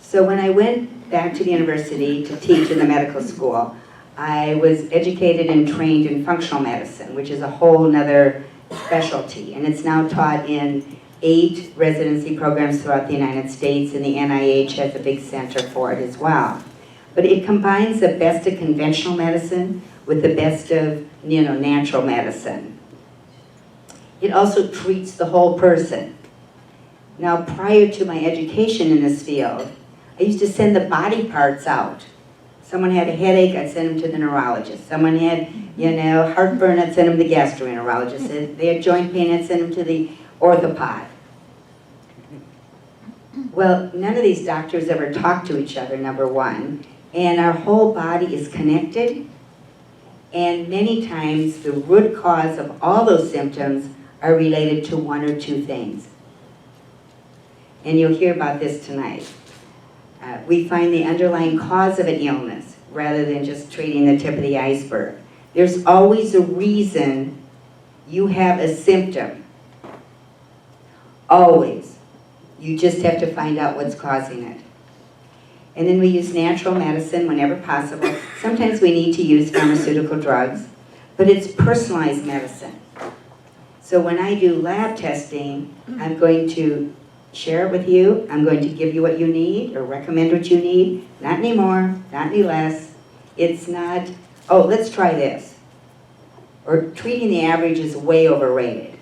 So when I went back to the university to teach in the medical school, I was educated and trained in functional medicine, which is a whole nother specialty. And it's now taught in 8 residency programs throughout the United States, and the NIH has a big center for it as well. But it combines the best of conventional medicine with the best of, natural medicine. It also treats the whole person. Now, prior to my education in this field, I used to send the body parts out. Someone had a headache, I'd send them to the neurologist. Someone had, heartburn, I'd send them to the gastroenterologist. If they had joint pain, I'd send them to the orthopod. Well, none of these doctors ever talk to each other, number one, and our whole body is connected, and many times the root cause of all those symptoms are related to 1 or 2 things. And you'll hear about this tonight. We find the underlying cause of an illness rather than just treating the tip of the iceberg. There's always a reason you have a symptom. Always. You just have to find out what's causing it. And then we use natural medicine whenever possible. Sometimes we need to use pharmaceutical drugs, but it's personalized medicine. So when I do lab testing, I'm going to share it with you. I'm going to give you what you need or recommend what you need. Not any more, not any less. It's not, oh, let's try this. Or treating the average is way overrated.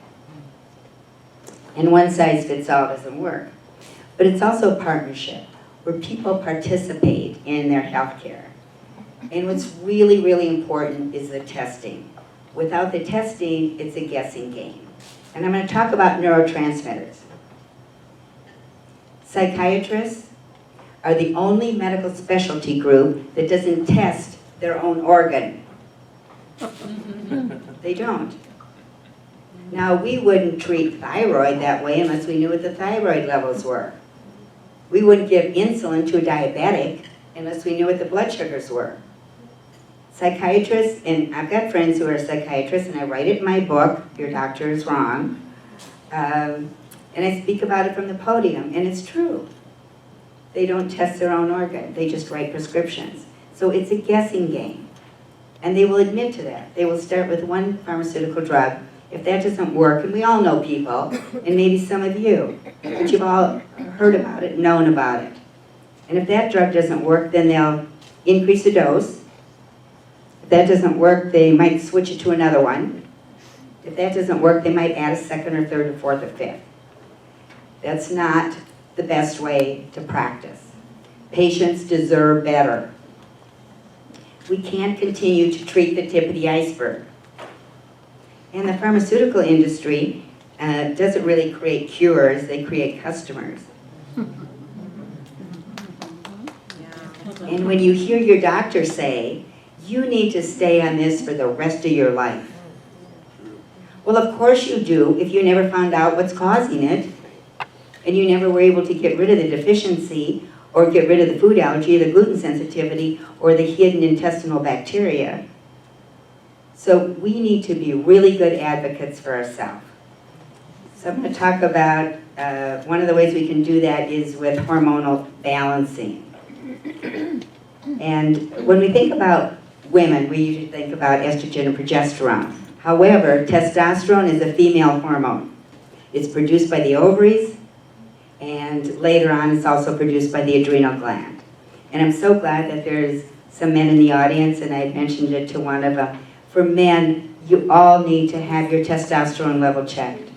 And one size fits all doesn't work. But it's also a partnership where people participate in their health care. And what's really, really important is the testing. Without the testing, it's a guessing game. And I'm going to talk about neurotransmitters. Psychiatrists are the only medical specialty group that doesn't test their own organ. They don't. Now, we wouldn't treat thyroid that way unless we knew what the thyroid levels were. We wouldn't give insulin to a diabetic unless we knew what the blood sugars were. Psychiatrists, and I've got friends who are psychiatrists, and I write it in my book, Your Doctor is Wrong, and I speak about it from the podium, and it's true. They don't test their own organ. They just write prescriptions. So it's a guessing game. And they will admit to that. They will start with one pharmaceutical drug. If that doesn't work, and we all know people, and maybe some of you, but you've all heard about it, known about it. And if that drug doesn't work, then they'll increase the dose. If that doesn't work, they might switch it to another one. If that doesn't work, they might add a second or third or fourth or fifth. That's not the best way to practice. Patients deserve better. We can't continue to treat the tip of the iceberg. And the pharmaceutical industry doesn't really create cures, they create customers. And when you hear your doctor say, you need to stay on this for the rest of your life. Well, of course you do if you never found out what's causing it, and you never were able to get rid of the deficiency, or get rid of the food allergy, the gluten sensitivity, or the hidden intestinal bacteria. So we need to be really good advocates for ourselves. So I'm going to talk about, one of the ways we can do that is with hormonal balancing. And when we think about women, we usually think about estrogen and progesterone. However, testosterone is a female hormone. It's produced by the ovaries, and later on it's also produced by the adrenal gland. And I'm so glad that there's some men in the audience, and I mentioned it to one of them. For men, you all need to have your testosterone level checked.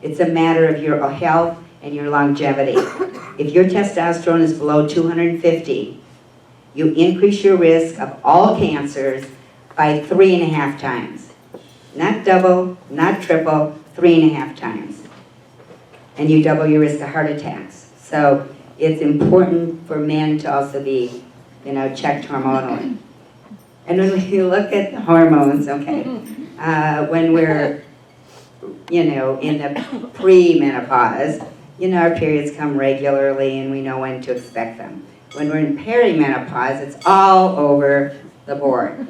It's a matter of your health and your longevity. If your testosterone is below 250, you increase your risk of all cancers by 3.5 times. Not double, not triple, 3.5 times. And you double your risk of heart attacks. So it's important for men to also be, checked hormonally. And when we look at the hormones, okay, when we're, in the pre-menopause, our periods come regularly and we know when to expect them. When we're in perimenopause, it's all over the board.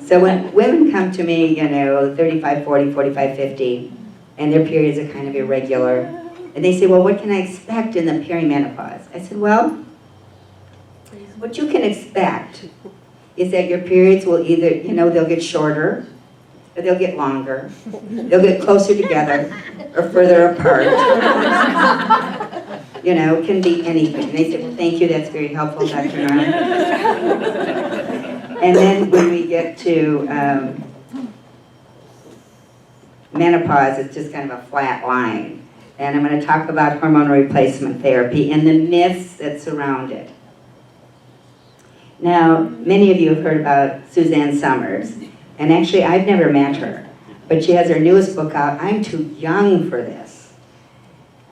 So when women come to me, 35, 40, 45, 50, and their periods are kind of irregular, And they say, well, what can I expect in the perimenopause? I said, well, what you can expect is that your periods will either, they'll get shorter, or they'll get longer, they'll get closer together, or further apart. It can be anything. And they said, well, thank you, that's very helpful, Dr. Norling. And then when we get to menopause, it's just kind of a flat line. And I'm going to talk about hormonal replacement therapy and the myths that surround it. Now, many of you have heard about Suzanne Summers, and actually I've never met her, but she has her newest book out, I'm Too Young for This.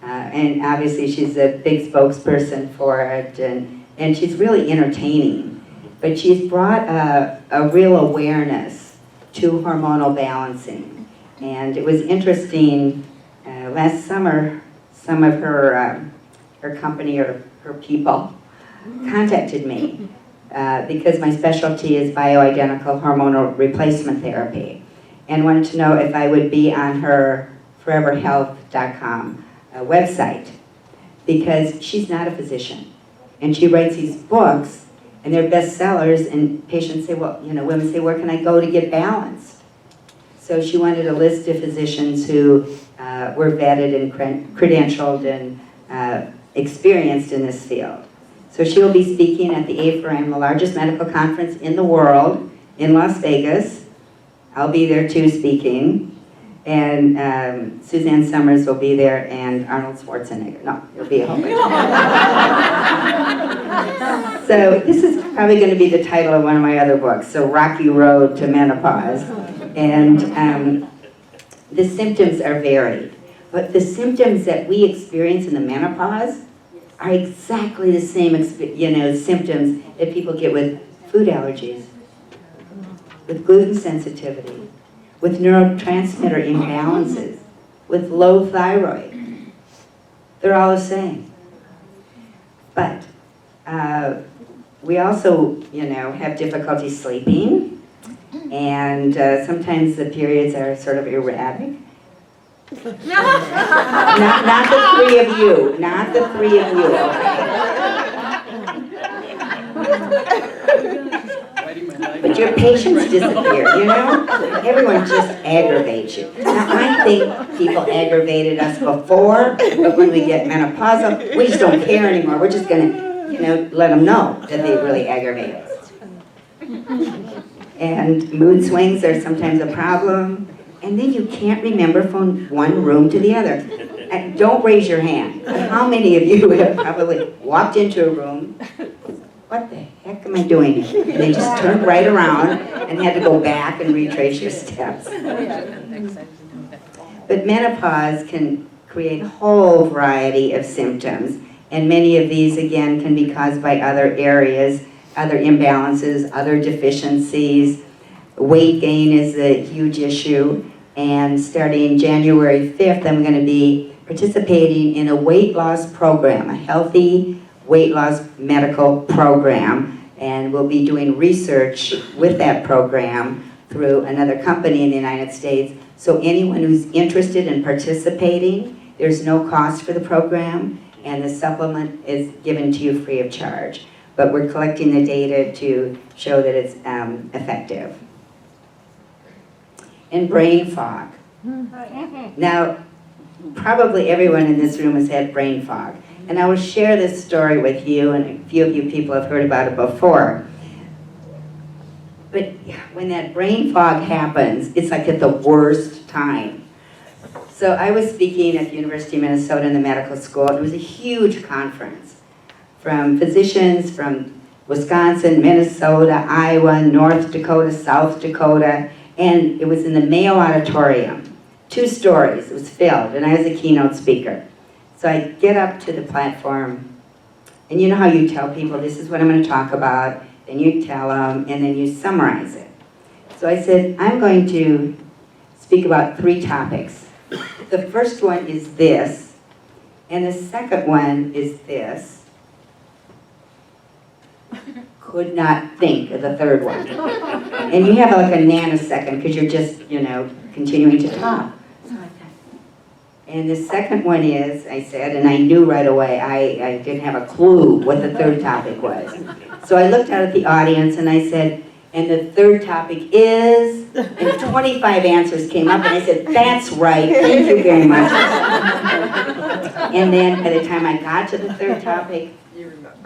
And obviously she's a big spokesperson for it, and she's really entertaining. But she's brought a real awareness to hormonal balancing. And it was interesting, last summer, some of her company or her people contacted me because my specialty is bioidentical hormonal replacement therapy, and wanted to know if I would be on her foreverhealth.com website, because she's not a physician. And she writes these books, and they're bestsellers, and patients say, well, women say, where can I go to get balanced? So she wanted a list of physicians who were vetted and credentialed and experienced in this field. So she will be speaking at the AFRM, the largest medical conference in the world, in Las Vegas. I'll be there too speaking. And Suzanne Summers will be there, and Arnold Schwarzenegger. No, it'll be a whole bunch. So this is probably going to be the title of one of my other books, So Rocky Road to Menopause. And the symptoms are varied. But the symptoms that we experience in the menopause are exactly the same symptoms that people get with food allergies, with gluten sensitivity, with neurotransmitter imbalances, with low thyroid. They're all the same. But we also, have difficulty sleeping, and sometimes the periods are sort of erratic. Not the three of you. Not the three of you, okay? But your patience disappear, Everyone just aggravates you. Now, I think people aggravated us before, but when we get menopausal, we just don't care anymore. We're just going to, let them know that they really aggravate us. And mood swings are sometimes a problem. And then you can't remember from one room to the other. And don't raise your hand. How many of you have probably walked into a room, what the heck am I doing here? And they just turned right around and had to go back and retrace your steps. But menopause can create a whole variety of symptoms. And many of these, again, can be caused by other areas, other imbalances, other deficiencies. Weight gain is a huge issue. And starting January 5th, I'm going to be participating in a weight loss program, a healthy weight loss medical program. And we'll be doing research with that program through another company in the United States. So anyone who's interested in participating, there's no cost for the program, and the supplement is given to you free of charge. But we're collecting the data to show that it's effective. And brain fog. Now, probably everyone in this room has had brain fog. And I will share this story with you, and a few of you people have heard about it before. But when that brain fog happens, it's like at the worst time. So I was speaking at the University of Minnesota in the medical school. It was a huge conference from physicians from Wisconsin, Minnesota, Iowa, North Dakota, South Dakota, and it was in the Mayo Auditorium. 2 stories, it was filled, and I was a keynote speaker. So I get up to the platform, and you know how you tell people, this is what I'm going to talk about, then you tell them, and then you summarize it. So I said, I'm going to speak about 3 topics. The first one is this, and the second one is this. Could not think of the third one. And you have like a nanosecond because you're just, continuing to talk. So I thought, And the second one is, I said, and I knew right away, I didn't have a clue what the third topic was. So I looked out at the audience and I said, and the third topic is, and 25 answers came up, and I said, that's right, thank you very much. And then by the time I got to the third topic,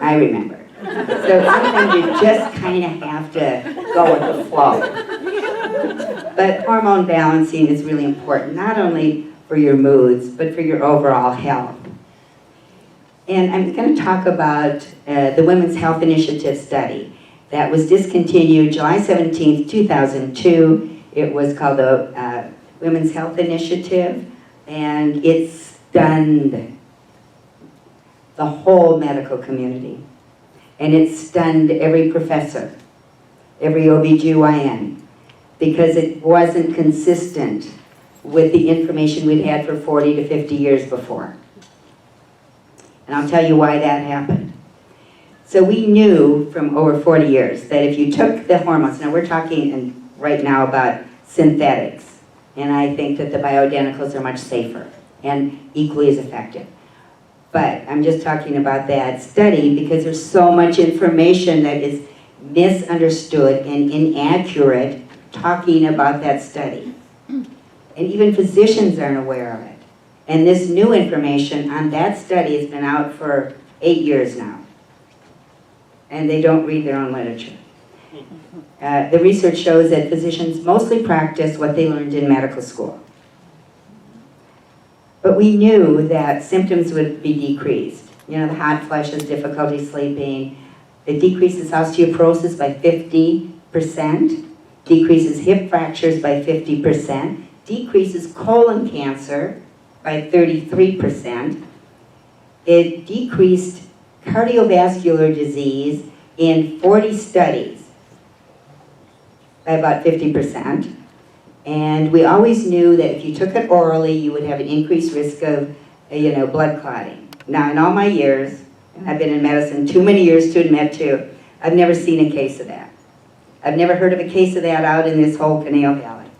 I remembered. So sometimes you just kind of have to go with the flow. But hormone balancing is really important, not only for your moods, but for your overall health. And I'm going to talk about the Women's Health Initiative study that was discontinued July 17th, 2002. It was called the Women's Health Initiative, and it stunned the whole medical community. And it stunned every professor, every OBGYN, because it wasn't consistent with the information we'd had for 40 to 50 years before. And I'll tell you why that happened. So we knew from over 40 years that if you took the hormones, now we're talking right now about synthetics, and I think that the bioidenticals are much safer and equally as effective. But I'm just talking about that study because there's so much information that is misunderstood and inaccurate talking about that study. And even physicians aren't aware of it. And this new information on that study has been out for 8 years now. And they don't read their own literature. The research shows that physicians mostly practice what they learned in medical school. But we knew that symptoms would be decreased. You know, the hot flushes, difficulty sleeping. It decreases osteoporosis by 50%, decreases hip fractures by 50%, decreases colon cancer by 33%. It decreased cardiovascular disease in 40 studies by about 50%. And we always knew that if you took it orally, you would have an increased risk of, blood clotting. Now, in all my years, and I've been in medicine too many years to admit to, I've never seen a case of that. I've never heard of a case of that out in this whole Canal Valley.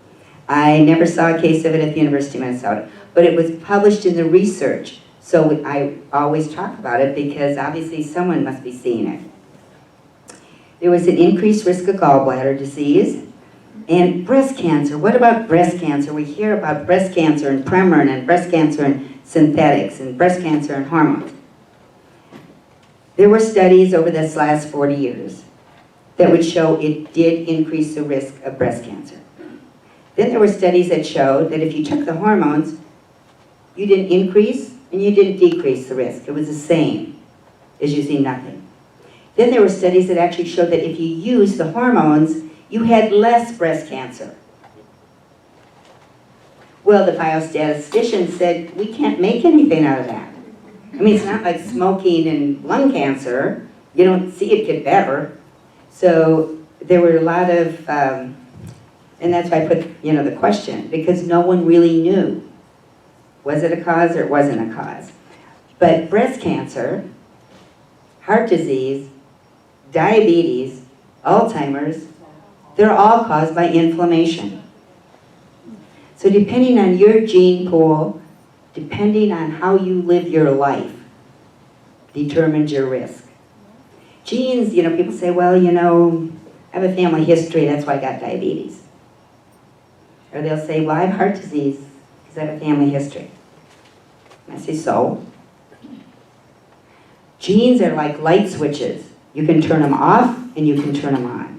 I never saw a case of it at the University of Minnesota, but it was published in the research, so I always talk about it because obviously someone must be seeing it. There was an increased risk of gallbladder disease and breast cancer. What about breast cancer? We hear about breast cancer and Premarin and breast cancer and synthetics and breast cancer and hormones. There were studies over this last 40 years that would show it did increase the risk of breast cancer. Then there were studies that showed that if you took the hormones, you didn't increase and you didn't decrease the risk. It was the same as using nothing. Then there were studies that actually showed that if you used the hormones, you had less breast cancer. Well, the biostatistician said, we can't make anything out of that. I mean, it's not like smoking and lung cancer. You don't see it get better. So there were a lot of, and that's why I put, the question, because no one really knew. Was it a cause or it wasn't a cause? But breast cancer, heart disease, diabetes, Alzheimer's, they're all caused by inflammation. So depending on your gene pool, depending on how you live your life, determines your risk. Genes, people say, well, I have a family history, that's why I got diabetes. Or they'll say, well, I have heart disease because I have a family history. And I say, so? Genes are like light switches. You can turn them off and you can turn them on.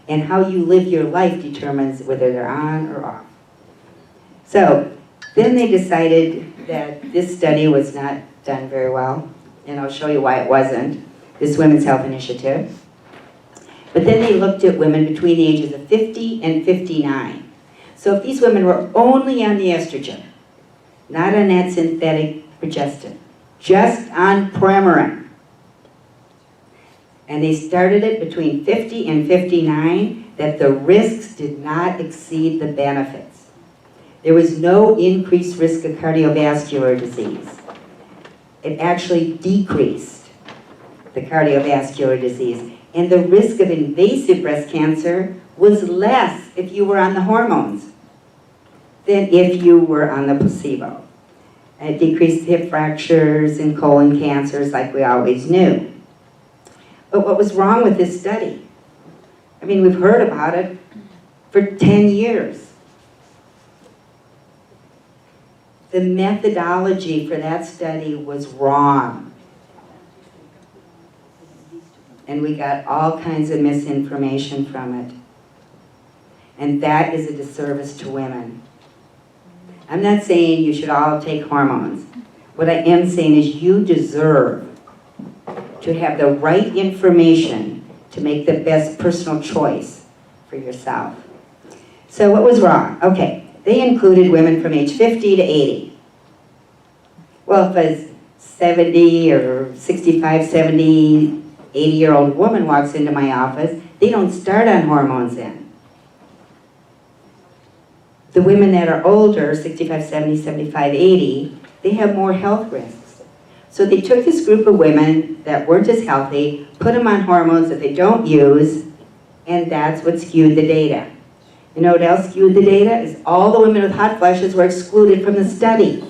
And how you live your life determines whether they're on or off. So then they decided that this study was not done very well, and I'll show you why it wasn't, this Women's Health Initiative. But then they looked at women between the ages of 50 and 59. So if these women were only on the estrogen, not on that synthetic progestin, just on Premarin, and they started it between 50 and 59, that the risks did not exceed the benefits. There was no increased risk of cardiovascular disease. It actually decreased the cardiovascular disease. And the risk of invasive breast cancer was less if you were on the hormones than if you were on the placebo. It decreased hip fractures and colon cancers like we always knew. But what was wrong with this study? I mean, we've heard about it for 10 years. The methodology for that study was wrong. And we got all kinds of misinformation from it. And that is a disservice to women. I'm not saying you should all take hormones. What I am saying is you deserve to have the right information to make the best personal choice for yourself. So what was wrong? Okay, they included women from age 50 to 80. Well, if a 70 or 65, 70, 80-year-old woman walks into my office, they don't start on hormones then. The women that are older, 65, 70, 75, 80, they have more health risks. So they took this group of women that weren't as healthy, put them on hormones that they don't use, and that's what skewed the data. You know what else skewed the data? Is all the women with hot flashes were excluded from the study.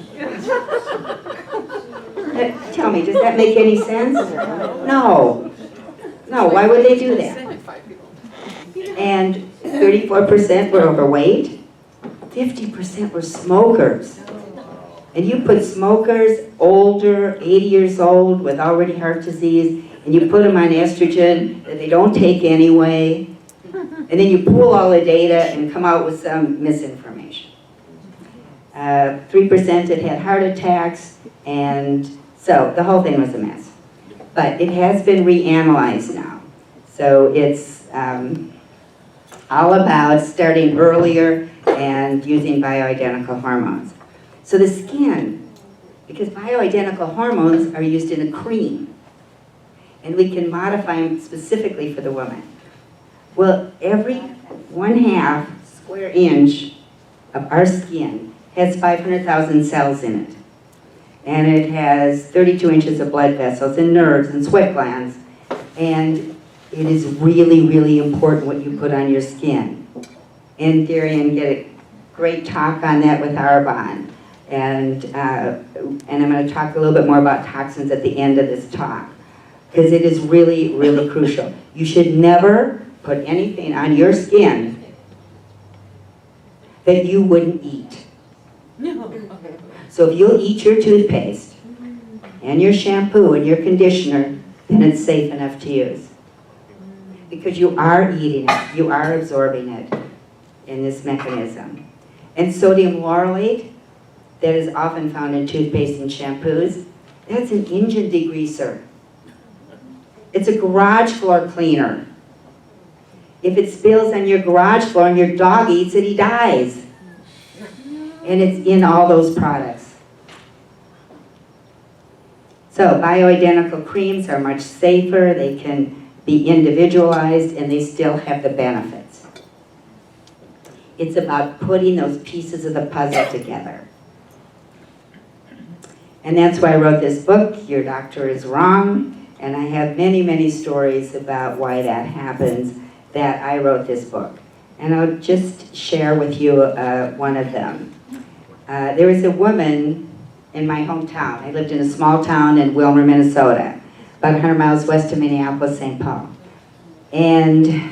Tell me, does that make any sense? No. No, why would they do that? And 34% were overweight. 50% were smokers. And you put smokers, older, 80 years old, with already heart disease, and you put them on estrogen that they don't take anyway, and then you pool all the data and come out with some misinformation. 3% that had heart attacks, and so the whole thing was a mess. But it has been reanalyzed now. So it's all about starting earlier and using bioidentical hormones. So the skin, because bioidentical hormones are used in a cream, and we can modify them specifically for the woman. Well, every 1/2 square inch of our skin has 500,000 cells in it. And it has 32 inches of blood vessels and nerves and sweat glands. And it is really, really important what you put on your skin. And Darian get a great talk on that with Arbonne. And I'm going to talk a little bit more about toxins at the end of this talk, because it is really, really crucial. You should never put anything on your skin that you wouldn't eat. So if you'll eat your toothpaste and your shampoo and your conditioner, then it's safe enough to use. Because you are eating it, you are absorbing it in this mechanism. And sodium laurylate, that is often found in toothpaste and shampoos, that's an engine degreaser. It's a garage floor cleaner. If it spills on your garage floor and your dog eats it, he dies. And it's in all those products. So bioidentical creams are much safer, they can be individualized, and they still have the benefits. It's about putting those pieces of the puzzle together. And that's why I wrote this book, Your Doctor is Wrong, and I have many, many stories about why that happens, that I wrote this book. And I'll just share with you one of them. There was a woman in my hometown. I lived in a small town in Wilmer, Minnesota, about 100 miles west of Minneapolis, St. Paul. And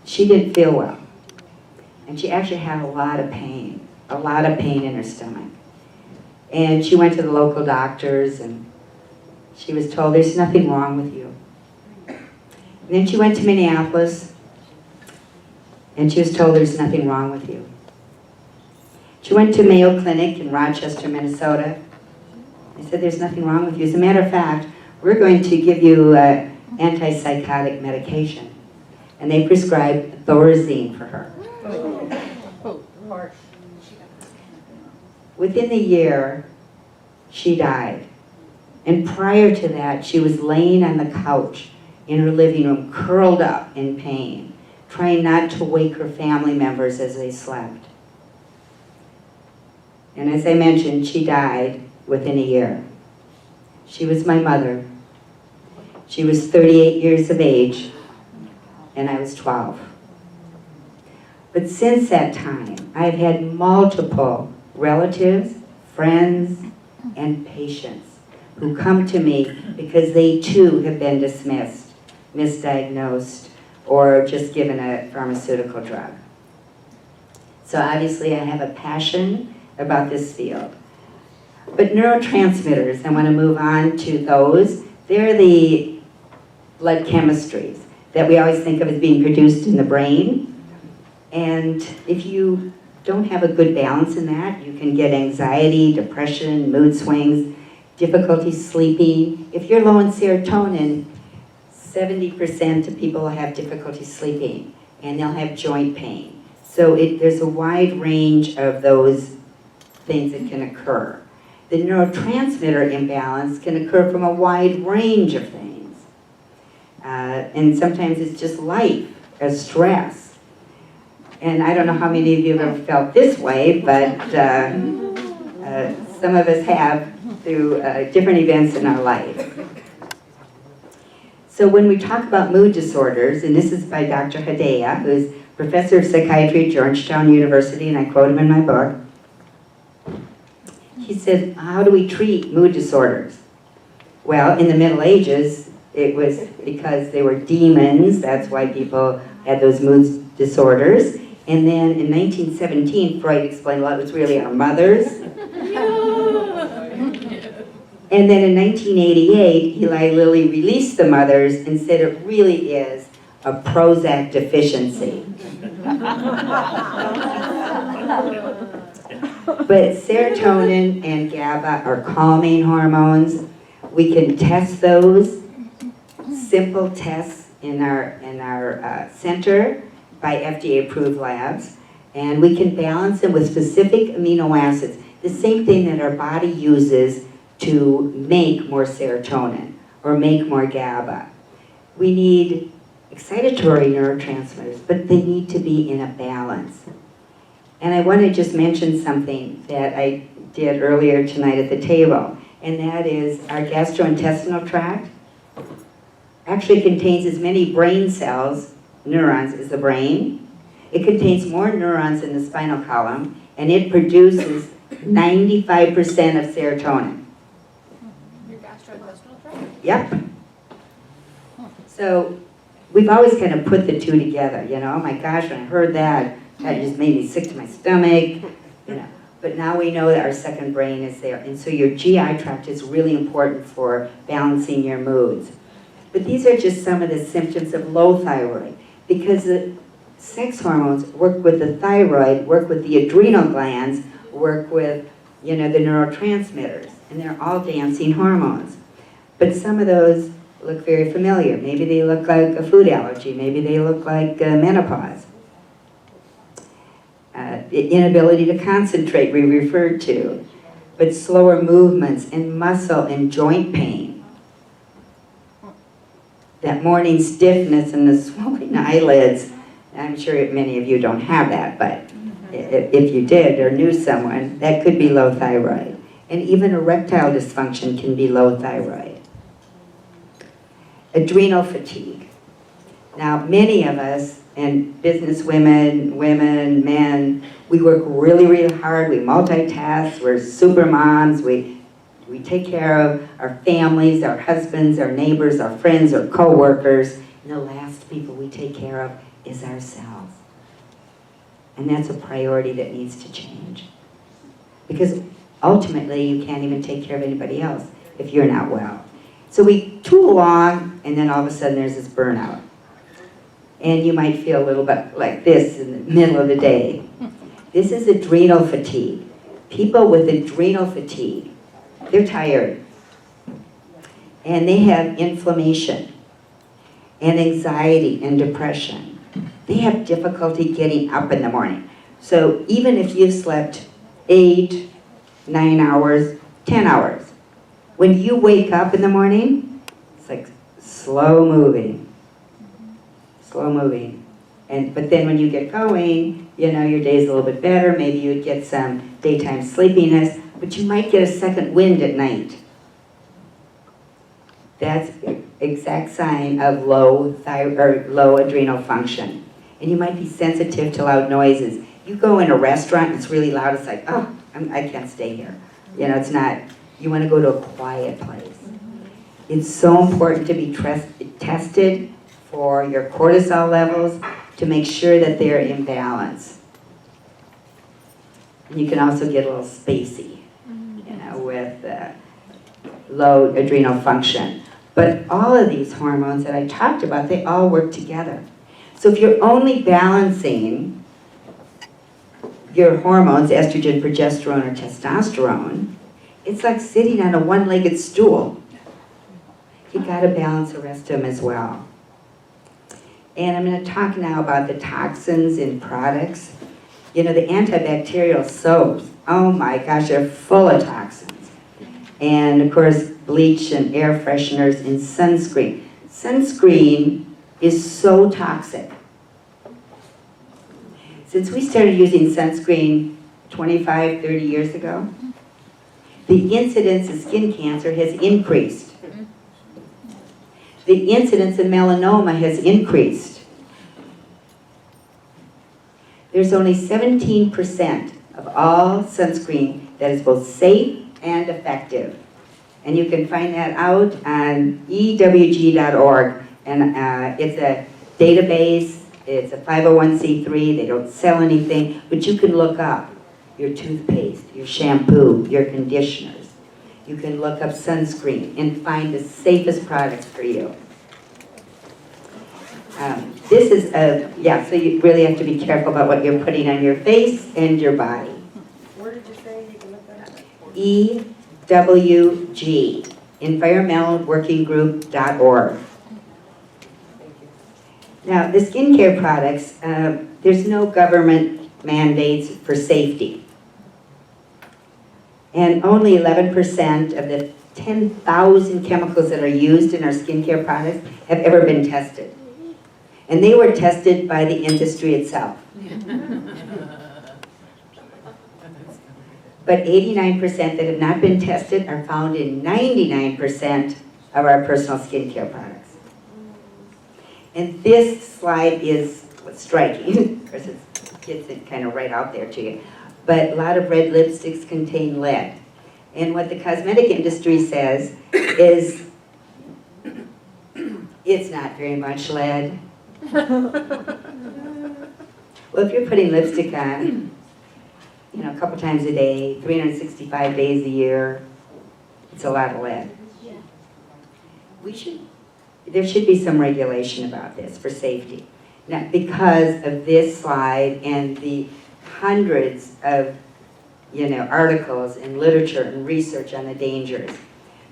she didn't feel well. And she actually had a lot of pain in her stomach. And she went to the local doctors, and she was told, there's nothing wrong with you. And then she went to Minneapolis, and she was told, there's nothing wrong with you. She went to Mayo Clinic in Rochester, Minnesota. They said, there's nothing wrong with you. As a matter of fact, we're going to give you antipsychotic medication. And they prescribed Thorazine for her. Within the year, she died. And prior to that, she was laying on the couch in her living room, curled up in pain, trying not to wake her family members as they slept. And as I mentioned, she died within a year. She was my mother. She was 38 years of age, and I was 12. But since that time, I've had multiple relatives, friends and patients who come to me because they too have been dismissed, misdiagnosed, or just given a pharmaceutical drug. So obviously I have a passion about this field. But neurotransmitters, I want to move on to those. They're the blood chemistries that we always think of as being produced in the brain. And if you don't have a good balance in that, you can get anxiety, depression, mood swings, difficulty sleeping. If you're low in serotonin, 70% of people have difficulty sleeping, and they'll have joint pain. So there's a wide range of those things that can occur. The neurotransmitter imbalance can occur from a wide range of things. And sometimes it's just life, as stress. And I don't know how many of you have ever felt this way, but some of us have through different events in our life. So when we talk about mood disorders, and this is by Dr. Hedaya, who's professor of psychiatry at Georgetown University, and I quote him in my book, he said, how do we treat mood disorders? Well, in the Middle Ages, it was because they were demons. That's why people had those mood disorders. And then in 1917, Freud explained, well, it was really our mothers. And then in 1988, Eli Lilly released the mothers and said it really is a Prozac deficiency. But serotonin and GABA are calming hormones. We can test those, simple tests in our center by FDA-approved labs, and we can balance them with specific amino acids, the same thing that our body uses to make more serotonin or make more GABA. We need excitatory neurotransmitters, but they need to be in a balance. And I want to just mention something that I did earlier tonight at the table, and that is our gastrointestinal tract actually contains as many brain cells, neurons, as the brain. It contains more neurons in the spinal column, and it produces 95% of serotonin. Your gastrointestinal tract? Yep. So we've always kind of put the two together, you know, oh my gosh, when I heard that, that just made me sick to my stomach, you know. But now we know that our second brain is there, and so your GI tract is really important for balancing your moods. But these are just some of the symptoms of low thyroid, because the sex hormones work with the thyroid, work with the adrenal glands, work with, you know, the neurotransmitters, and they're all dancing hormones. But some of those look very familiar. Maybe they look like a food allergy, maybe they look like menopause. The inability to concentrate we referred to, but slower movements and muscle and joint pain. That morning stiffness and the swollen eyelids. I'm sure many of you don't have that, but if you did or knew someone, that could be low thyroid. And even erectile dysfunction can be low thyroid. Adrenal fatigue. Now, many of us, and business women, men, we work really, really hard, we multitask, we're super moms, we take care of our families, our husbands, our neighbors, our friends, our co-workers, and the last people we take care of is ourselves. And that's a priority that needs to change. Because ultimately, you can't even take care of anybody else if you're not well. So we tool along, and then all of a sudden there's this burnout. And you might feel a little bit like this in the middle of the day. This is adrenal fatigue. People with adrenal fatigue, they're tired. And they have inflammation and anxiety and depression. They have difficulty getting up in the morning. So even if you've slept 8, 9 hours, 10 hours, when you wake up in the morning, it's like slow moving. Slow moving. But then when you get going, you know, your day's a little bit better. Maybe you'd get some daytime sleepiness, but you might get a second wind at night. That's the exact sign of low adrenal function. And you might be sensitive to loud noises. You go in a restaurant, it's really loud, it's like, oh, I can't stay here. You know, it's not, you want to go to a quiet place. It's so important to be tested for your cortisol levels to make sure that they're in balance. And you can also get a little spacey, you know, with low adrenal function. But all of these hormones that I talked about, they all work together. So if you're only balancing your hormones, estrogen, progesterone, or testosterone, it's like sitting on a one-legged stool. You gotta balance the rest of them as well. And I'm gonna talk now about the toxins in products. You know, the antibacterial soaps, oh my gosh, they're full of toxins. And of course, bleach and air fresheners and sunscreen. Sunscreen is so toxic. Since we started using sunscreen 25, 30 years ago, the incidence of skin cancer has increased. The incidence of melanoma has increased. There's only 17% of all sunscreen that is both safe and effective. And you can find that out on ewg.org. And it's a database, it's a 501c3, they don't sell anything, but you can look up your toothpaste, your shampoo, your conditioners. You can look up sunscreen and find the safest products for you. This is so you really have to be careful about what you're putting on your face and your body. Where did you say you can look that up? EWG, environmentalworkinggroup.org. Now, the skincare products, there's no government mandates for safety. And only 11% of the 10,000 chemicals that are used in our skincare products have ever been tested. And they were tested by the industry itself. But 89% that have not been tested are found in 99% of our personal skincare products. And this slide is striking. Of course, it gets it kind of right out there to you. But a lot of red lipsticks contain lead. And what the cosmetic industry says is, it's not very much lead. Well, if you're putting lipstick on, you know, a couple times a day, 365 days a year, it's a lot of lead. There should be some regulation about this for safety. Now, because of this slide and the hundreds of, you know, articles and literature and research on the dangers.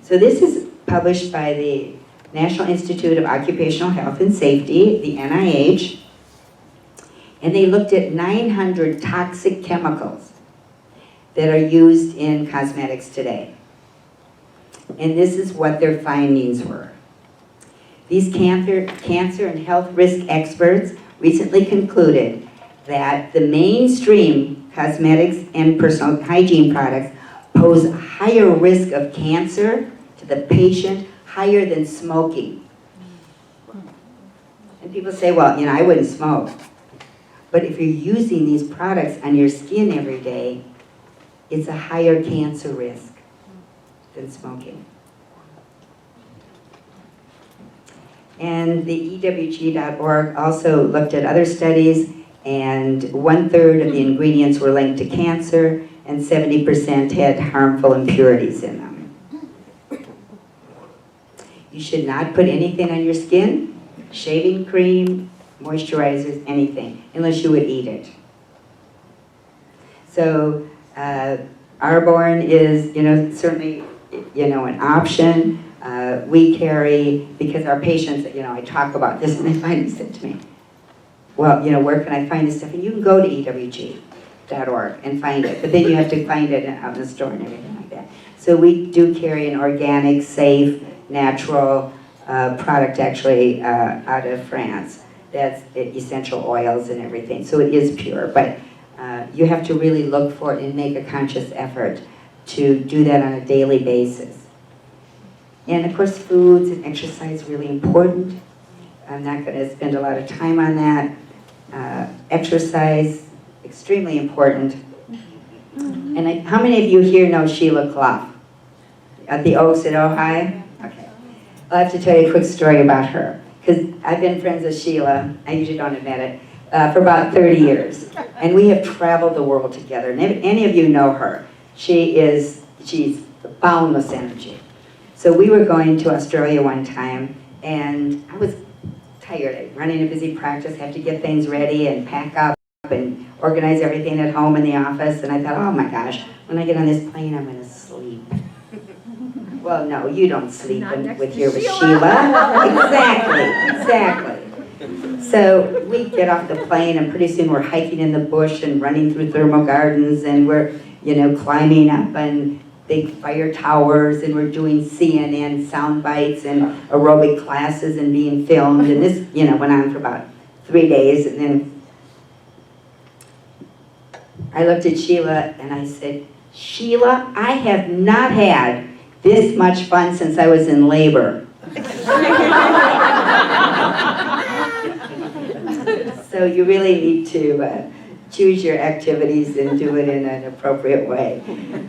So this is published by the National Institute of Occupational Health and Safety, the NIH, and they looked at 900 toxic chemicals that are used in cosmetics today. And this is what their findings were. These cancer and health risk experts recently concluded that the mainstream cosmetics and personal hygiene products pose a higher risk of cancer to the patient, higher than smoking. And people say, well, you know, I wouldn't smoke. But if you're using these products on your skin every day, it's a higher cancer risk than smoking. And the EWG.org also looked at other studies, and 1/3 of the ingredients were linked to cancer, and 70% had harmful impurities in them. You should not put anything on your skin, shaving cream, moisturizers, anything, unless you would eat it. So Arborne is, you know, certainly, you know, an option. We carry, because our patients, you know, I talk about this and they finally said to me, well, you know, where can I find this stuff? And you can go to ewg.org and find it, but then you have to find it out in the store and everything like that. So we do carry an organic, safe, natural product actually out of France. That's essential oils and everything, so it is pure, but you have to really look for it and make a conscious effort to do that on a daily basis. And of course, foods and exercise really important. I'm not going to spend a lot of time on that. Exercise, extremely important. And how many of you here know Sheila Clough at the Oaks at Ojai? Okay. I'll have to tell you a quick story about her, because I've been friends with Sheila, I usually don't admit it, for about 30 years. And we have traveled the world together. And if any of you know her, she's boundless energy. So we were going to Australia one time, and I was tired. Running a busy practice, have to get things ready and pack up and organize everything at home in the office. And I thought, oh my gosh, when I get on this plane, I'm going to sleep. Well, no, you don't sleep with Sheila. Exactly. So we get off the plane, and pretty soon we're hiking in the bush and running through thermal gardens, and we're, climbing up on big fire towers, and we're doing CNN sound bites and aerobic classes and being filmed. And this, went on for about 3 days. And then I looked at Sheila and I said, Sheila, I have not had this much fun since I was in labor. So you really need to choose your activities and do it in an appropriate way.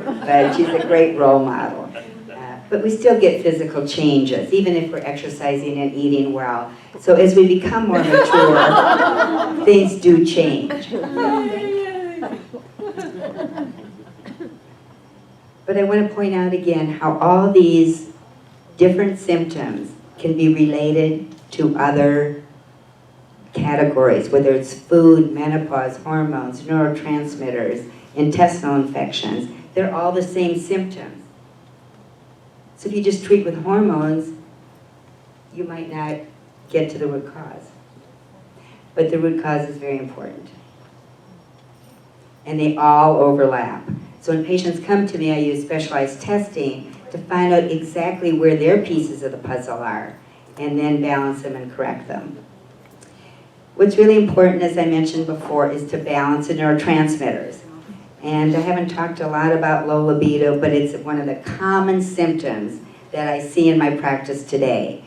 But she's a great role model. But we still get physical changes, even if we're exercising and eating well. So as we become more mature, things do change. But I want to point out again how all these different symptoms can be related to other categories, whether it's food, menopause, hormones, neurotransmitters, intestinal infections. They're all the same symptoms. So if you just treat with hormones, you might not get to the root cause. But the root cause is very important. And they all overlap. So when patients come to me, I use specialized testing to find out exactly where their pieces of the puzzle are, and then balance them and correct them. What's really important, as I mentioned before, is to balance the neurotransmitters. And I haven't talked a lot about low libido, but it's one of the common symptoms that I see in my practice today.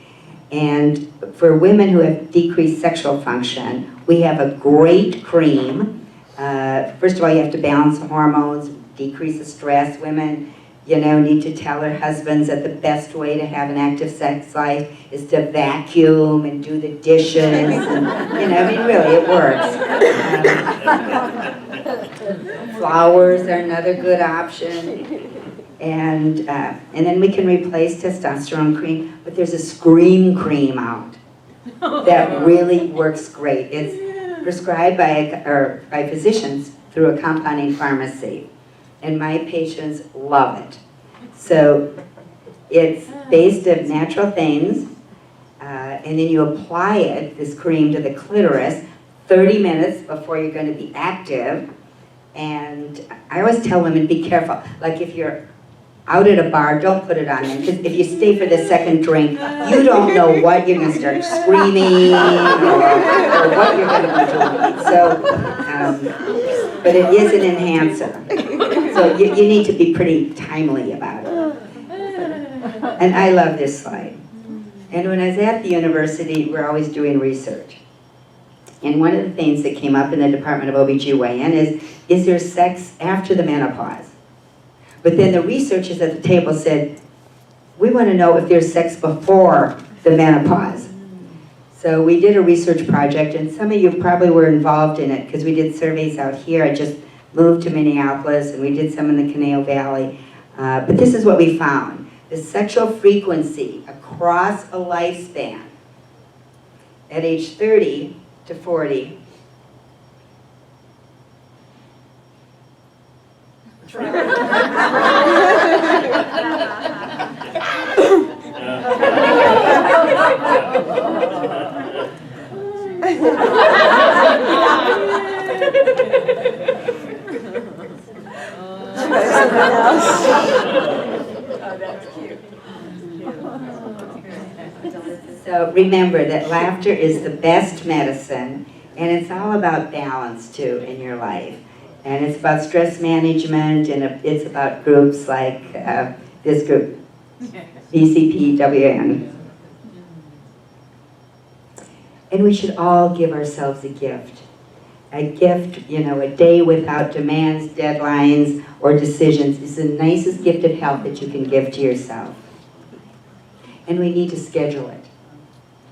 And for women who have decreased sexual function, we have a great cream. First of all, you have to balance the hormones, decrease the stress. Women, need to tell their husbands that the best way to have an active sex life is to vacuum and do the dishes. And, really, it works. Flowers are another good option. And then we can replace testosterone cream, but there's a scream cream out that really works great. It's prescribed by physicians through a compounding pharmacy. And my patients love it. So it's based on natural things, and then you apply this cream to the clitoris 30 minutes before you're going to be active. And I always tell women, be careful. Like if you're out at a bar, don't put it on them, because if you stay for the second drink, you don't know what you're going to start screaming or what you're going to be doing. So, but it is an enhancer. So you need to be pretty timely about it. And I love this slide. And when I was at the university, we're always doing research. And one of the things that came up in the Department of OBGYN is there sex after the menopause? But then the researchers at the table said, we want to know if there's sex before the menopause. So we did a research project, and some of you probably were involved in it because we did surveys out here. I just moved to Minneapolis, and we did some in the Conejo Valley. But this is what we found. The sexual frequency across a lifespan at age 30 to 40 So remember that laughter is the best medicine, and it's all about balance too in your life. And it's about stress management, and it's about groups like this group, BCPWN. And we should all give ourselves a gift. A gift, you know, a day without demands, deadlines, or decisions is the nicest gift of health that you can give to yourself. And we need to schedule it.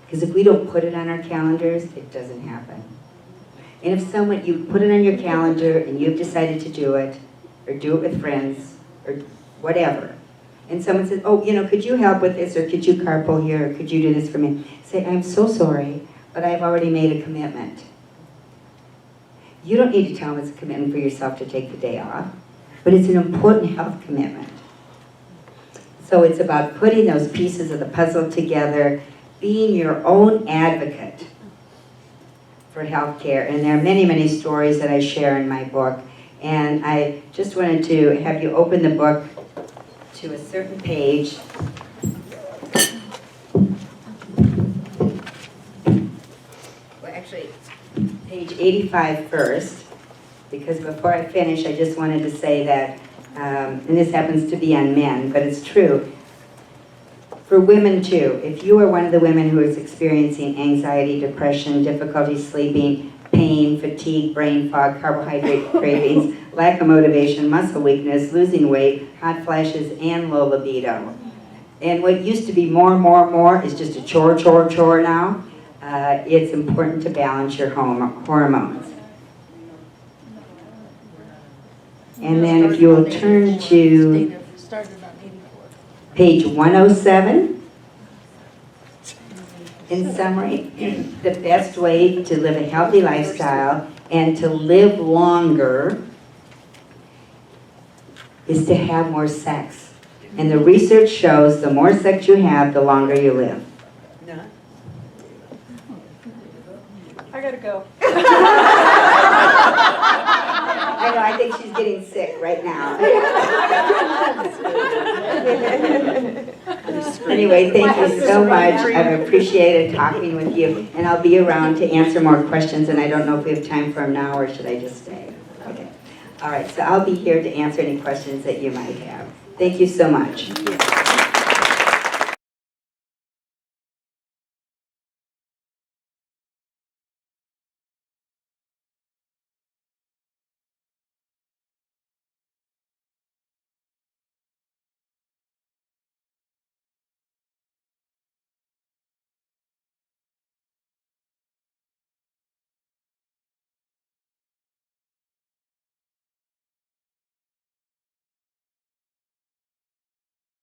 Because if we don't put it on our calendars, it doesn't happen. And if you put it on your calendar and you've decided to do it, or do it with friends, or whatever, and someone says, oh, you know, could you help with this, or could you carpool here, or could you do this for me? Say, I'm so sorry, but I've already made a commitment. You don't need to tell them it's a commitment for yourself to take the day off, but it's an important health commitment. So it's about putting those pieces of the puzzle together, being your own advocate for healthcare. And there are many, many stories that I share in my book. And I just wanted to have you open the book to a certain page. Well, actually, page 85 first, because before I finish, I just wanted to say that, and this happens to be on men, but it's true, for women too. If you are one of the women who is experiencing anxiety, depression, difficulty sleeping, pain, fatigue, brain fog, carbohydrate cravings, lack of motivation, muscle weakness, losing weight, hot flashes, and low libido, and what used to be more is just a chore now, it's important to balance your hormones. And then if you will turn to page 107, in summary, the best way to live a healthy lifestyle and to live longer is to have more sex. And the research shows the more sex you have, the longer you live. I gotta go. I know, I think she's getting sick right now. Anyway, thank you so much. I've appreciated talking with you, and I'll be around to answer more questions, and I don't know if we have time for them now, or should I just stay? Okay. All right, so I'll be here to answer any questions that you might have. Thank you so much.